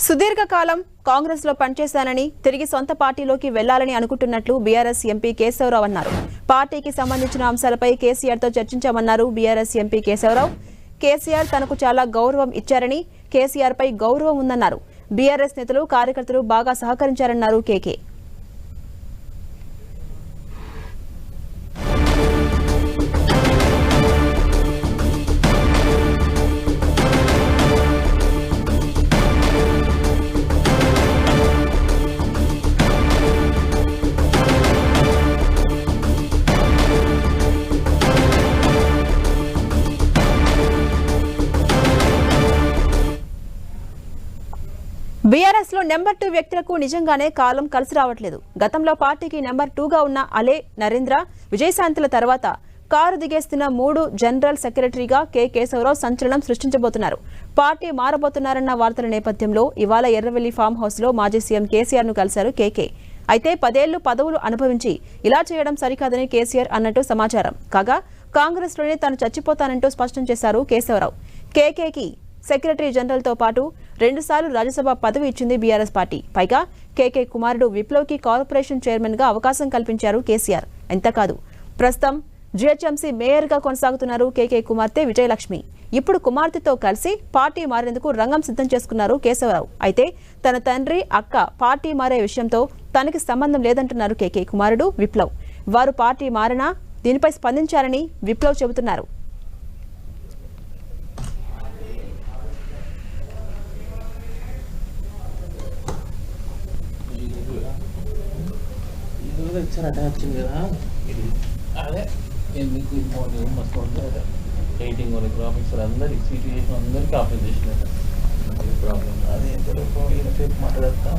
సుదీర్ఘకాలం కాంగ్రెస్ లో పనిచేశానని తిరిగి సొంత పార్టీలోకి వెళ్లాలని అనుకుంటున్నట్లు బీఆర్ఎస్ ఎంపీ కేశవరావు అన్నారు. పార్టీకి సంబంధించిన అంశాలపై కేసీఆర్ తో చర్చించామన్నారు బీఆర్ఎస్ ఎంపీ కేశవరావు. కేసీఆర్ తనకు చాలా గౌరవం ఇచ్చారని, కేసీఆర్ పై గౌరవం ఉందన్నారు. బీఆర్ఎస్ నేతలు కార్యకర్తలు బాగా సహకరించారన్నారు కేకే. బీఆర్ఎస్ లో నెంబర్ 2 వ్యక్తులకు నిజంగానే కాలం కలిసి రావట్లేదు. గతంలో పార్టీకి నెంబర్ 2గా ఉన్న అలే నరేంద్ర, విజయశాంతుల తర్వాత కారు దిగేస్తున్న 3 జనరల్ సెక్రటరీగా కె కేశవరావు సంచలనం సృష్టించబోతున్నారు. పార్టీ మారబోతున్నారన్న వార్తల నేపథ్యంలో ఇవాళ ఎర్రవెల్లి ఫామ్ హౌస్ లో మాజీ సీఎం కేసీఆర్ ను కలిశారు కేకే. అయితే 10 ఏళ్లు పదవులు అనుభవించి ఇలా చేయడం సరికాదని కేసీఆర్ అన్నట్టు సమాచారం. కాగా కాంగ్రెస్ లోనే తాను చచ్చిపోతానంటూ స్పష్టం చేశారు కేశవరావు. కేకేకి సెక్రటరీ జనరల్ తో పాటు 2 సార్లు రాజ్యసభ పదవి ఇచ్చింది బీఆర్ఎస్ పార్టీ. పైగా కేకే కుమారుడు విప్లవ్కి కార్పొరేషన్ చైర్మన్ గా అవకాశం కల్పించారు కేసీఆర్. ఎంతకాదు, ప్రస్తుతం జీహెచ్ఎంసీ మేయర్ గా కొనసాగుతున్నారు కేకే కుమార్తె విజయలక్ష్మి. ఇప్పుడు కుమార్తెతో కలిసి పార్టీ మారేందుకు రంగం సిద్ధం చేసుకున్నారు కేశవరావు. అయితే తన తండ్రి, అక్క పార్టీ మారే విషయంతో తనకి సంబంధం లేదంటున్నారు కేకే కుమారుడు విప్లవ్. వారు పార్టీ మారినా దీనిపై స్పందించారని విప్లవ్ చెబుతున్నారు. వచ్చింది కదా, అదే ఎందుకు మస్తు ఉంటుంది రైటింగ్ వాళ్ళకి గ్రాఫిక్స్ అందరికి సీటీ చేసిన అందరికీ ఆఫీస్ చేసిన ప్రాబ్లం అదే మాట్లాడతా.